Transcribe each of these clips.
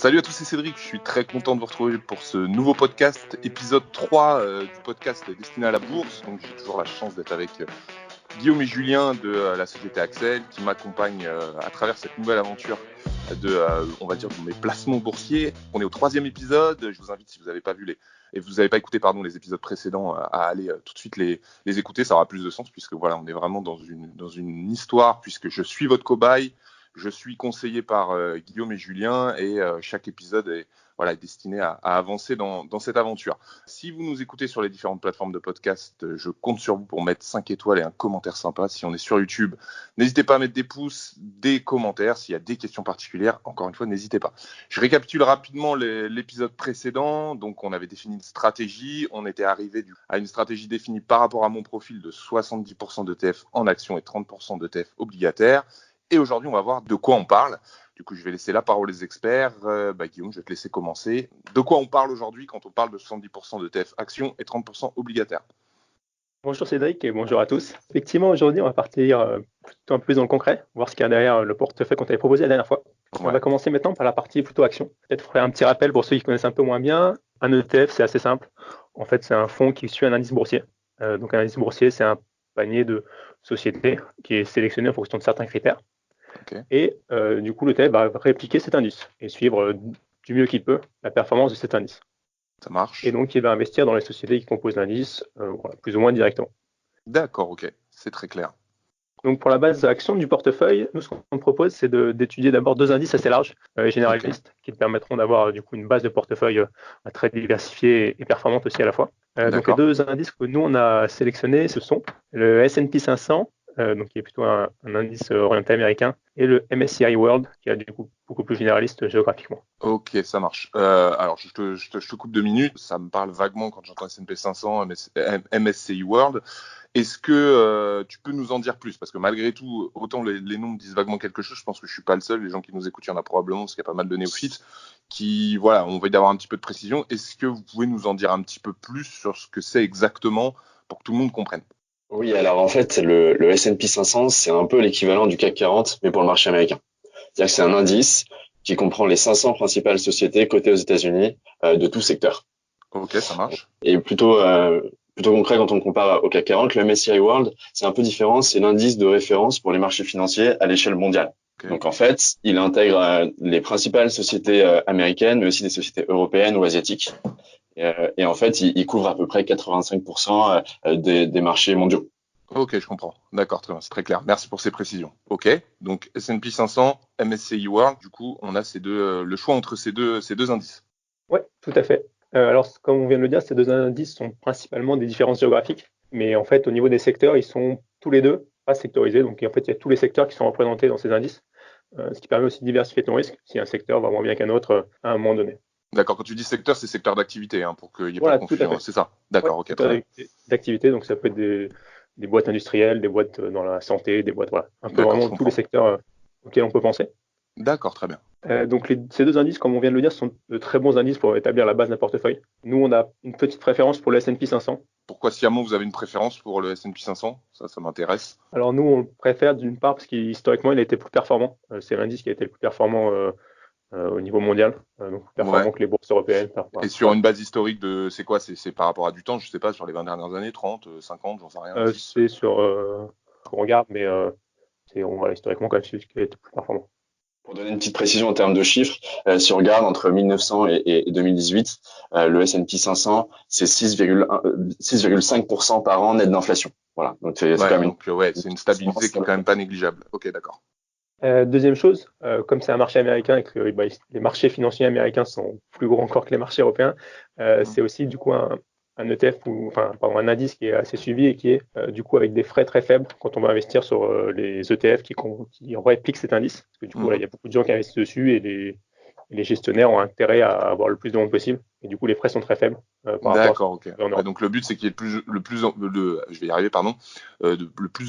Salut à tous, c'est Cédric, je suis très content de vous retrouver pour ce nouveau podcast, épisode 3 du podcast destiné à la bourse. Donc j'ai toujours la chance d'être avec Guillaume et Julien de la société Axel qui m'accompagnent à travers cette nouvelle aventure on va dire, de mes placements boursiers. On est au 3e épisode, je vous invite si vous n'avez pas vu et vous n'avez pas écouté les épisodes précédents à aller tout de suite les écouter, ça aura plus de sens puisque voilà, on est vraiment dans une histoire puisque je suis votre cobaye. Je suis conseillé par Guillaume et Julien et chaque épisode est destiné à avancer dans cette aventure. Si vous nous écoutez sur les différentes plateformes de podcast, je compte sur vous pour mettre 5 étoiles et un commentaire sympa. Si on est sur YouTube, n'hésitez pas à mettre des pouces, des commentaires. S'il y a des questions particulières, encore une fois, n'hésitez pas. Je récapitule rapidement l'épisode précédent. Donc, on avait défini une stratégie. On était arrivé à une stratégie définie par rapport à mon profil de 70% d'ETF en actions et 30% d'ETF obligataires. Et aujourd'hui, on va voir de quoi on parle. Du coup, je vais laisser la parole aux experts. Guillaume, je vais te laisser commencer. De quoi on parle aujourd'hui quand on parle de 70% d'ETF actions et 30% obligataires? Bonjour Cédric et bonjour à tous. Effectivement, aujourd'hui, on va partir plutôt un peu plus dans le concret, voir ce qu'il y a derrière le portefeuille qu'on t'avait proposé la dernière fois. Ouais. On va commencer maintenant par la partie plutôt action. Peut-être faire un petit rappel pour ceux qui connaissent un peu moins bien. Un ETF, c'est assez simple. En fait, c'est un fonds qui suit un indice boursier. Donc, un indice boursier, c'est un panier de sociétés qui est sélectionné en fonction de certains critères. Okay. Et du coup, l'ETF va répliquer cet indice et suivre du mieux qu'il peut la performance de cet indice. Ça marche. Et donc, il va investir dans les sociétés qui composent l'indice, plus ou moins directement. D'accord, ok, c'est très clair. Donc, pour la base action du portefeuille, nous, ce qu'on propose, c'est d'étudier d'abord 2 indices assez larges, généralistes, qui te permettront d'avoir du coup une base de portefeuille très diversifiée et performante aussi à la fois. Donc, les 2 indices que nous, on a sélectionnés, ce sont le S&P 500, donc qui est plutôt un indice orienté américain, et le MSCI World, qui est du coup beaucoup plus généraliste géographiquement. Ok, ça marche. Alors, je te coupe 2 minutes. Ça me parle vaguement quand j'entends S&P 500, MSCI World. Est-ce que tu peux nous en dire plus? Parce que malgré tout, autant les noms me disent vaguement quelque chose, je pense que je suis pas le seul. Les gens qui nous écoutent, il y en a probablement, parce qu'il y a pas mal de néophytes qui, voilà, on va y avoir un petit peu de précision. Est-ce que vous pouvez nous en dire un petit peu plus sur ce que c'est exactement pour que tout le monde comprenne? Oui, alors en fait, le S&P 500, c'est un peu l'équivalent du CAC 40, mais pour le marché américain. C'est-à-dire que c'est un indice qui comprend les 500 principales sociétés cotées aux États-Unis de tout secteur. Ok, ça marche. Et plutôt concret quand on compare au CAC 40, le MSCI World, c'est un peu différent. C'est l'indice de référence pour les marchés financiers à l'échelle mondiale. Okay. Donc en fait, il intègre les principales sociétés américaines, mais aussi des sociétés européennes ou asiatiques. Et en fait, il couvre à peu près 85% des marchés mondiaux. Ok, je comprends. D'accord, très bien, c'est très clair. Merci pour ces précisions. Ok, donc S&P 500, MSCI World, du coup, on a le choix entre ces deux indices. Oui, tout à fait. Alors, comme on vient de le dire, ces 2 indices sont principalement des différences géographiques, mais en fait, au niveau des secteurs, ils sont tous les 2 pas sectorisés. Donc, en fait, il y a tous les secteurs qui sont représentés dans ces indices, ce qui permet aussi de diversifier ton risque si un secteur va moins bien qu'un autre à un moment donné. D'accord, quand tu dis secteur, c'est secteur d'activité, pour qu'il n'y ait pas de confusion, c'est ça? D'accord, ok. Secteur d'activité, donc ça peut être des boîtes industrielles, des boîtes dans la santé, des boîtes, voilà, un peu vraiment tous les secteurs auxquels on peut penser. D'accord, très bien. Donc ces 2 indices, comme on vient de le dire, sont de très bons indices pour établir la base d'un portefeuille. Nous, on a une petite préférence pour le S&P 500. Pourquoi sciemment vous avez une préférence pour le S&P 500? Ça m'intéresse. Alors nous, on le préfère d'une part parce qu'historiquement, il a été plus performant. C'est l'indice qui a été le plus performant au niveau mondial, donc plus performant que les bourses européennes. Et sur une base historique de, c'est quoi? C'est par rapport à du temps, je sais pas, sur les 20 dernières années, 30, 50, j'en sais rien. C'est sur, on regarde, mais historiquement quand même, c'est ce qui a été le plus performant. Pour donner une petite précision en termes de chiffres, si on regarde entre 1900 et 2018, le S&P 500, c'est 6,5% par an net d'inflation. Voilà. Donc c'est quand même c'est une stabilité qui est quand même pas négligeable. Ok, d'accord. Deuxième chose, comme c'est un marché américain et que les marchés financiers américains sont plus gros encore que les marchés européens, c'est aussi du coup un ETF un indice qui est assez suivi et qui est du coup avec des frais très faibles quand on va investir sur les ETF qui répliquent cet indice. Parce que du coup, il y a beaucoup de gens qui investissent dessus et les gestionnaires ont intérêt à avoir le plus de monde possible. Et du coup, les frais sont très faibles. D'accord, ok. Donc le but, c'est qu'il y ait le plus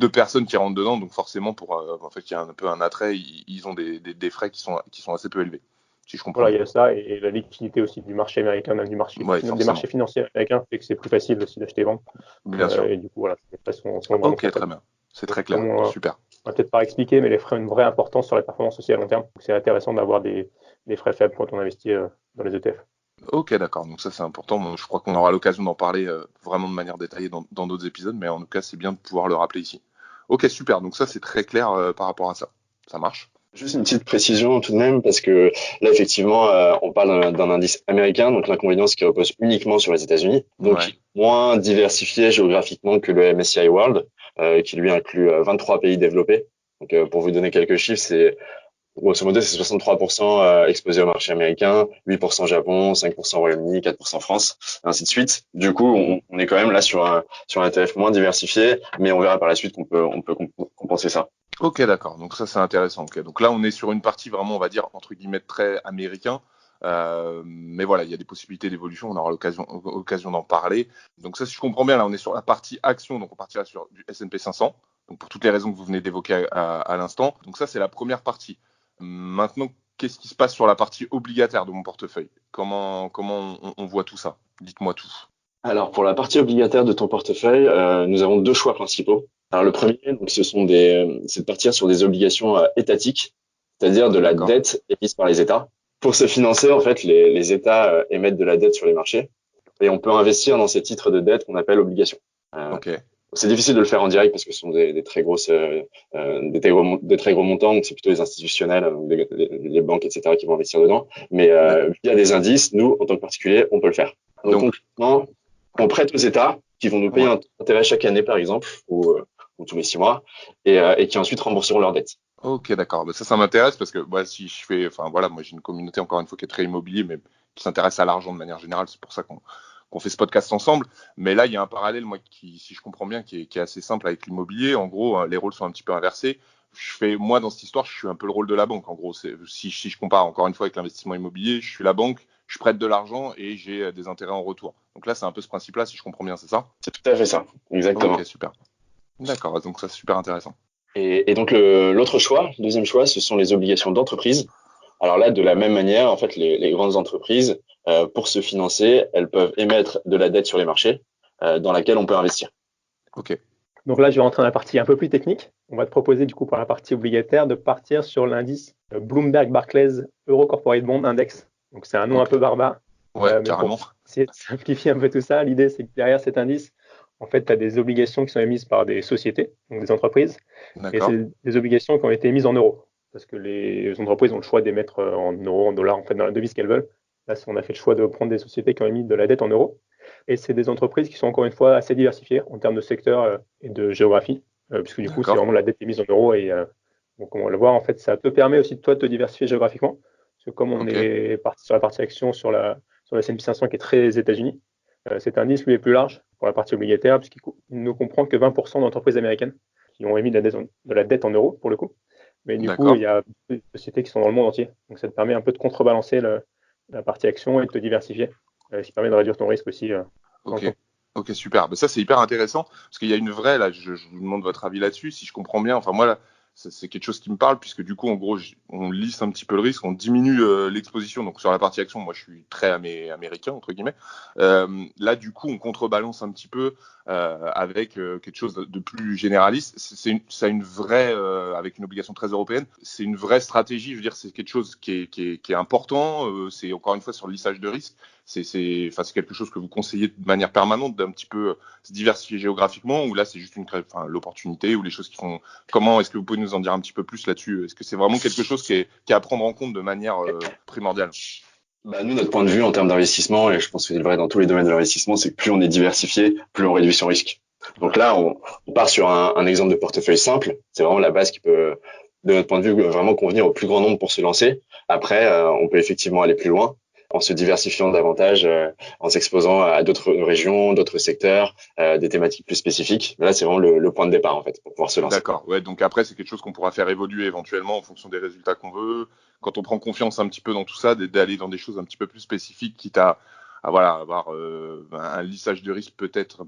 de personnes qui rentrent dedans. Donc forcément, qu'il y ait un peu un attrait, ils ont des frais qui sont assez peu élevés. Si je comprends. Voilà, il y a ça et la liquidité aussi du marché américain, même des marchés financiers américains, fait que c'est plus facile aussi d'acheter et vendre. Bien sûr. Et du coup, voilà, les frais sont ok, très bien. C'est très clair. Super. va peut-être pas expliquer, mais les frais ont une vraie importance sur la performance aussi à long terme. Donc, c'est intéressant d'avoir des frais faibles quand on investit dans les ETF. Ok, d'accord. Donc ça, c'est important. Bon, je crois qu'on aura l'occasion d'en parler vraiment de manière détaillée dans d'autres épisodes, mais en tout cas, c'est bien de pouvoir le rappeler ici. Ok, super. Donc ça, c'est très clair par rapport à ça. Ça marche. Juste une petite précision tout de même, parce que là, effectivement, on parle d'un indice américain, donc l'inconvénient, c'est qu'il repose uniquement sur les États-Unis, donc Ouais. moins diversifié géographiquement que le MSCI World, qui lui inclut 23 pays développés. Donc, pour vous donner quelques chiffres, c'est grosso modo, c'est 63% exposé au marché américain, 8% Japon, 5% Royaume-Uni, 4% France, et ainsi de suite. Du coup, on est quand même là sur un ETF moins diversifié, mais on verra par la suite on peut compenser ça. Ok, d'accord. Donc ça, c'est intéressant. Okay. Donc là, on est sur une partie vraiment, on va dire, entre guillemets, très américain. Mais voilà, il y a des possibilités d'évolution. On aura l'occasion d'en parler. Donc ça, si je comprends bien, là, on est sur la partie action. Donc on partira sur du S&P 500. Donc pour toutes les raisons que vous venez d'évoquer à l'instant. Donc ça, c'est la première partie. Maintenant, qu'est-ce qui se passe sur la partie obligataire de mon portefeuille? Comment on voit tout ça? Dites-moi tout. Alors, pour la partie obligataire de ton portefeuille, nous avons deux choix principaux. Alors, le premier, donc, c'est de partir sur des obligations étatiques, c'est-à-dire de la D'accord. dette émise par les États. Pour se financer, en fait, les États émettent de la dette sur les marchés et on peut investir dans ces titres de dette qu'on appelle obligations. Euh, Ok. c'est difficile de le faire en direct parce que ce sont des très grosses, des très gros montants, donc c'est plutôt les institutionnels, les banques, etc., qui vont investir dedans. Mais via des indices, nous, en tant que particulier, on peut le faire. Donc, Donc, concrètement, on prête aux États qui vont nous payer ouais. un intérêt chaque année, par exemple, ou tous les 6 mois, et qui ensuite rembourseront leurs dettes. Ok, d'accord. Bah, ça m'intéresse parce que bah, si je fais, enfin voilà, moi j'ai une communauté encore une fois qui est très immobilier, mais qui s'intéresse à l'argent de manière générale. C'est pour ça qu'on fait ce podcast ensemble. Mais là, il y a un parallèle, moi, qui, si je comprends bien, qui est assez simple avec l'immobilier. En gros, les rôles sont un petit peu inversés. Je fais, moi, dans cette histoire, je suis un peu le rôle de la banque. En gros, si je compare encore une fois avec l'investissement immobilier, je suis la banque, je prête de l'argent et j'ai des intérêts en retour. Donc là, c'est un peu ce principe-là, si je comprends bien, c'est ça? C'est tout à fait ça, Ok, exactement. super. D'accord. Donc ça, c'est super intéressant. Et donc l'autre choix, le deuxième choix, ce sont les obligations d'entreprise. Alors là, de la même manière, en fait, les grandes entreprises, pour se financer, elles peuvent émettre de la dette sur les marchés, dans laquelle on peut investir. Ok. Donc là, je vais rentrer dans la partie un peu plus technique. On va te proposer du coup pour la partie obligataire de partir sur l'indice Bloomberg Barclays Euro Corporate Bond Index. Donc c'est un nom un Ok. peu barbare, Ouais, mais pour carrément. essayer de simplifier un peu tout ça, l'idée c'est que derrière cet indice, en fait, tu as des obligations qui sont émises par des sociétés, donc des entreprises, et D'accord. c'est des obligations qui ont été émises en euros. Parce que les entreprises ont le choix d'émettre en euros, en dollars, en fait, dans la devise qu'elles veulent. Là, on a fait le choix de prendre des sociétés qui ont émis de la dette en euros. Et c'est des entreprises qui sont encore une fois assez diversifiées en termes de secteur et de géographie, puisque du coup, c'est D'accord. vraiment la dette émise en euros. Et donc, on va le voir, en fait, ça te permet aussi de toi de te diversifier géographiquement. Parce que comme on Ok. est parti sur la partie action sur la S&P 500 qui est très États-Unis, cet indice, lui, est plus large pour la partie obligataire, puisqu'il ne comprend que 20% d'entreprises américaines qui ont émis de la dette en euros, pour le coup. Mais du coup, il D'accord. y a des sociétés qui sont dans le monde entier. Donc, ça te permet un peu de contrebalancer la partie action et de te diversifier, ce qui permet de réduire ton risque aussi dans le Ok. temps. Ok, super. Ben, ça, c'est hyper intéressant parce qu'il y a une vraie, là, je vous demande votre avis là-dessus, si je comprends bien. Enfin, moi, là, c'est quelque chose qui me parle puisque du coup, en gros, on lisse un petit peu le risque, on diminue l'exposition. Donc, sur la partie action, moi, je suis très américain, entre guillemets. Là, du coup, on contrebalance un petit peu avec quelque chose de plus généraliste. Ça a une vraie, avec une obligation très européenne, c'est une vraie stratégie. Je veux dire, c'est quelque chose qui est important. C'est encore une fois sur le lissage de risque. C'est quelque chose que vous conseillez de manière permanente d'un petit peu se diversifier géographiquement, ou là c'est juste l'opportunité ou les choses qui font. Comment est-ce que vous pouvez nous en dire un petit peu plus là-dessus? Est-ce que c'est vraiment quelque chose qui est à prendre en compte de manière primordiale? Bah, nous, notre point de vue en termes d'investissement, et je pense que c'est vrai dans tous les domaines de l'investissement, c'est que plus on est diversifié, plus on réduit son risque. Donc là, on part sur un exemple de portefeuille simple. C'est vraiment la base qui peut, de notre point de vue, vraiment convenir au plus grand nombre pour se lancer. Après, on peut effectivement aller plus loin en se diversifiant davantage, en s'exposant à d'autres régions, d'autres secteurs, des thématiques plus spécifiques. Mais là, c'est vraiment le point de départ, en fait, pour pouvoir se lancer. D'accord. Ouais, donc après c'est quelque chose qu'on pourra faire évoluer éventuellement en fonction des résultats qu'on veut. Quand on prend confiance un petit peu dans tout ça, d'aller dans des choses un petit peu plus spécifiques, quitte à voilà, avoir un lissage de risque peut-être,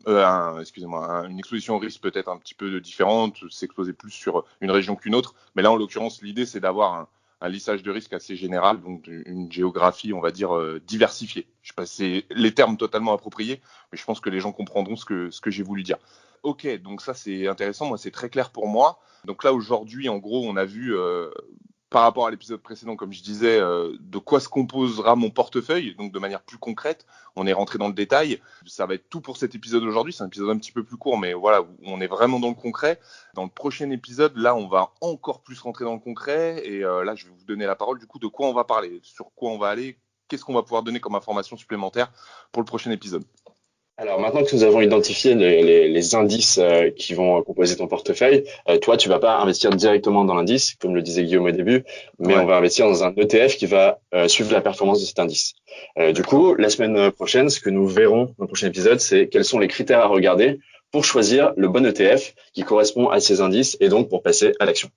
excusez-moi, une exposition au risque peut-être un petit peu différente, s'exposer plus sur une région qu'une autre. Mais là, en l'occurrence, l'idée, c'est d'avoir un lissage de risque assez général, donc une géographie, on va dire, diversifiée. Je sais pas si c'est les termes totalement appropriés, mais je pense que les gens comprendront ce que j'ai voulu dire. Ok, donc ça c'est intéressant, moi c'est très clair pour moi. Donc là aujourd'hui, en gros, on a vu par rapport à l'épisode précédent, comme je disais, de quoi se composera mon portefeuille, donc de manière plus concrète. On est rentré dans le détail. Ça va être tout pour cet épisode aujourd'hui. C'est un épisode un petit peu plus court, mais voilà, où on est vraiment dans le concret. Dans le prochain épisode, là, on va encore plus rentrer dans le concret. Et là, je vais vous donner la parole, du coup, de quoi on va parler, sur quoi on va aller, qu'est-ce qu'on va pouvoir donner comme information supplémentaire pour le prochain épisode. Alors maintenant que nous avons identifié les indices qui vont composer ton portefeuille, toi tu vas pas investir directement dans l'indice, comme le disait Guillaume au début, mais on va investir dans un ETF qui va suivre la performance de cet indice. Du coup, la semaine prochaine, ce que nous verrons dans le prochain épisode, c'est quels sont les critères à regarder pour choisir le bon ETF qui correspond à ces indices et donc pour passer à l'action.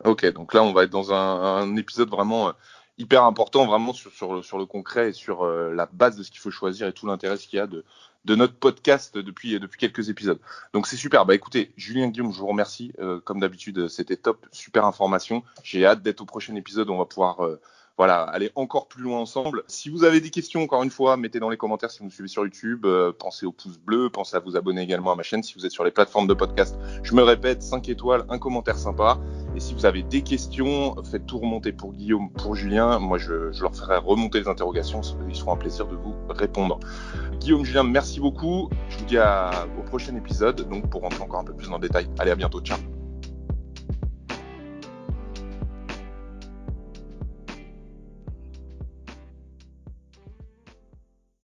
Ok, donc là on va être dans un épisode vraiment hyper important, vraiment sur le concret et sur la base de ce qu'il faut choisir et tout l'intérêt qu'il y a de notre podcast depuis quelques épisodes. Donc c'est super. Bah écoutez, Julien, Guillaume, je vous remercie. Comme d'habitude, c'était top, super information. J'ai hâte d'être au prochain épisode où on va pouvoir aller encore plus loin ensemble. Si vous avez des questions, encore une fois, mettez dans les commentaires si vous me suivez sur YouTube. Pensez au pouce bleu, pensez à vous abonner également à ma chaîne si vous êtes sur les plateformes de podcast. Je me répète, 5 étoiles, un commentaire sympa. Et si vous avez des questions, faites tout remonter pour Guillaume, pour Julien. Moi, je leur ferai remonter les interrogations. Ils seront un plaisir de vous répondre. Guillaume, Julien, merci beaucoup. Je vous dis au prochain épisode donc pour rentrer encore un peu plus dans le détail. Allez, à bientôt. Ciao.